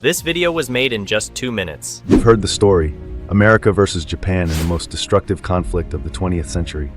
This video was made in just 2 minutes. You've heard the story, America versus Japan in the most destructive conflict of the 20th century.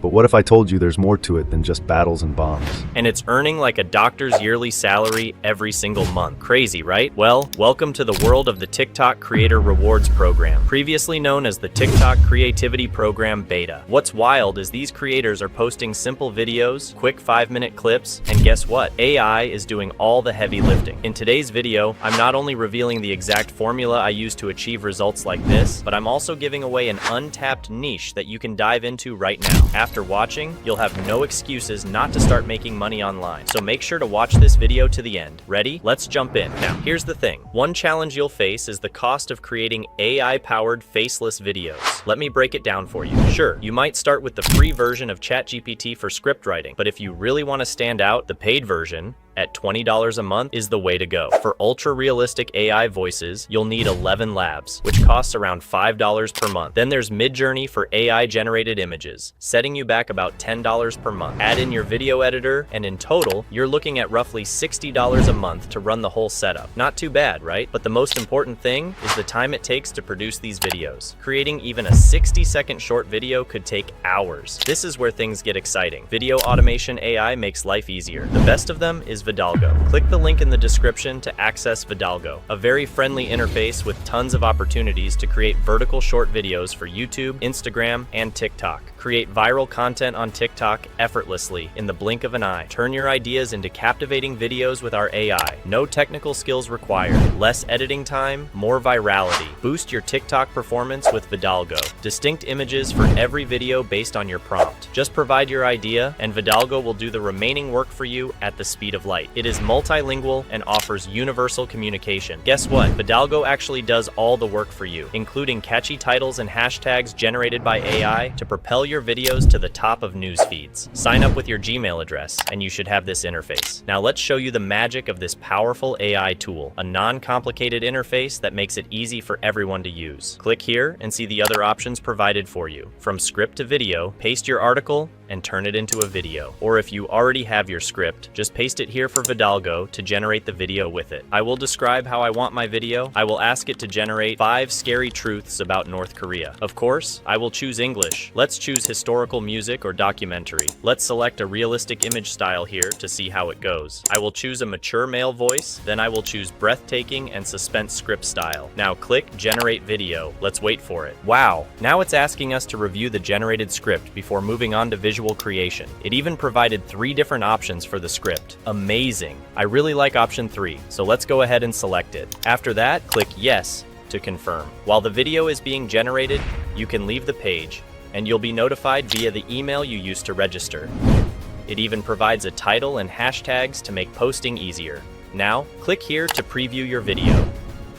But what if I told you there's more to it than just battles and bombs? And it's earning like a doctor's yearly salary every single month. Crazy, right? Well, welcome to the world of the TikTok Creator Rewards Program, previously known as the TikTok Creativity Program Beta. What's wild is these creators are posting simple videos, quick 5-minute clips, and guess what? AI is doing all the heavy lifting. In today's video, I'm not only revealing the exact formula I use to achieve results like this, but I'm also giving away an untapped niche that you can dive into right now. After watching, you'll have no excuses not to start making money online. So make sure to watch this video to the end. Ready? Let's jump in. Now, here's the thing. One challenge you'll face is the cost of creating AI-powered faceless videos. Let me break it down for you. Sure, you might start with the free version of ChatGPT for script writing, but if you really want to stand out, the paid version at $20 a month is the way to go. For ultra-realistic AI voices, you'll need ElevenLabs, which costs around $5 per month. Then there's Midjourney for AI-generated images, setting you back about $10 per month. Add in your video editor, and in total, you're looking at roughly $60 a month to run the whole setup. Not too bad, right? But the most important thing is the time it takes to produce these videos. Creating even a 60-second short video could take hours. This is where things get exciting. Video automation AI makes life easier. The best of them is Vidalgo. Click the link in the description to access Vidalgo, a very friendly interface with tons of opportunities to create vertical short videos for YouTube, Instagram, and TikTok. Create viral content on TikTok effortlessly in the blink of an eye. Turn your ideas into captivating videos with our AI. No technical skills required. Less editing time, more virality. Boost your TikTok performance with Vidalgo. Distinct images for every video based on your prompt. Just provide your idea, and Vidalgo will do the remaining work for you at the speed of light. It is multilingual and offers universal communication. Guess what? Vidalgo actually does all the work for you, including catchy titles and hashtags generated by AI to propel your videos to the top of news feeds. Sign up with your Gmail address, and you should have this interface. Now let's show you the magic of this powerful AI tool, a non-complicated interface that makes it easy for everyone to use. Click here and see the other options provided for you. From script to video, paste your article and turn it into a video. Or if you already have your script, just paste it here for Vidalgo to generate the video with it. I will describe how I want my video. I will ask it to generate 5 scary truths about North Korea. Of course, I will choose English. Let's choose historical music or documentary. Let's select a realistic image style here to see how it goes. I will choose a mature male voice, then I will choose breathtaking and suspense script style. Now click generate video. Let's wait for it. Wow, now it's asking us to review the generated script before moving on to visual creation. It even provided 3 different options for the script. Amazing. I really like option 3, so let's go ahead and select it. After that, click yes to confirm. While the video is being generated, you can leave the page, and you'll be notified via the email you used to register. It even provides a title and hashtags to make posting easier. Now, click here to preview your video.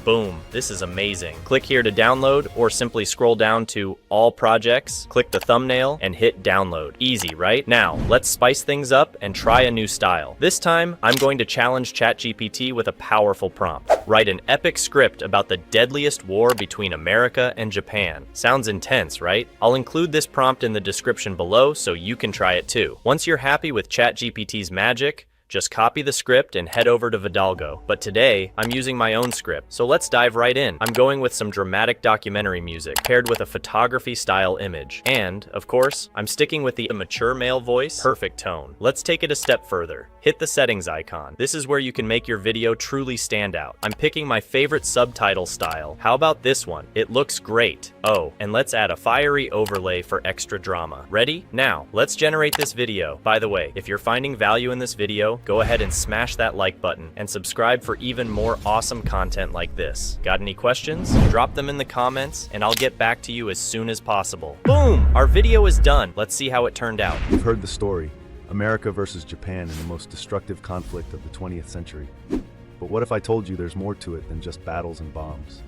Boom, this is amazing. Click here to download, or simply scroll down to all projects, click the thumbnail, and hit download. Easy, right? Now, let's spice things up and try a new style. This time, I'm going to challenge ChatGPT with a powerful prompt. Write an epic script about the deadliest war between America and Japan. Sounds intense, right? I'll include this prompt in the description below so you can try it too. Once you're happy with ChatGPT's magic, just copy the script and head over to Vidalgo. But today, I'm using my own script, so let's dive right in. I'm going with some dramatic documentary music, paired with a photography-style image. And, of course, I'm sticking with the mature male voice, perfect tone. Let's take it a step further. Hit the settings icon. This is where you can make your video truly stand out. I'm picking my favorite subtitle style. How about this one? It looks great. Oh, and let's add a fiery overlay for extra drama. Ready? Now, let's generate this video. By the way, if you're finding value in this video, go ahead and smash that like button and subscribe for even more awesome content like this. Got any questions? Drop them in the comments and I'll get back to you as soon as possible. Boom! Our video is done. Let's see how it turned out. You've heard the story, America versus Japan in the most destructive conflict of the 20th century. But what if I told you there's more to it than just battles and bombs?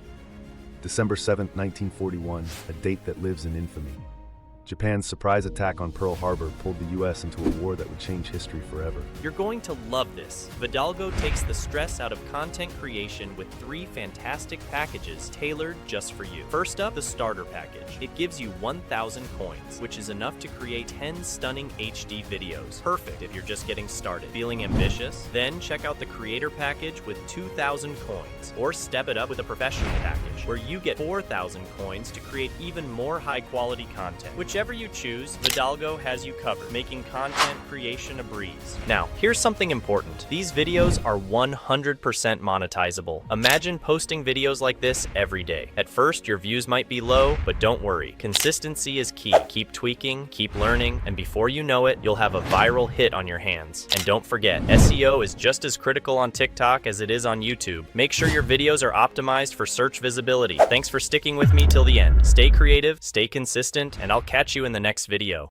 December 7th, 1941, a date that lives in infamy. Japan's surprise attack on Pearl Harbor pulled the US into a war that would change history forever. You're going to love this. Vidalgo takes the stress out of content creation with 3 fantastic packages tailored just for you. First up, the starter package. It gives you 1,000 coins, which is enough to create 10 stunning HD videos. Perfect if you're just getting started. Feeling ambitious? Then check out the creator package with 2,000 coins, or step it up with a professional package, where you get 4,000 coins to create even more high-quality content. Whichever you choose, Vidalgo has you covered, making content creation a breeze. Now, here's something important. These videos are 100% monetizable. Imagine posting videos like this every day. At first, your views might be low, but don't worry. Consistency is key. Keep tweaking, keep learning, and before you know it, you'll have a viral hit on your hands. And don't forget, SEO is just as critical on TikTok as it is on YouTube. Make sure your videos are optimized for search visibility. Thanks for sticking with me till the end. Stay creative, stay consistent, and I'll catch you in the next video.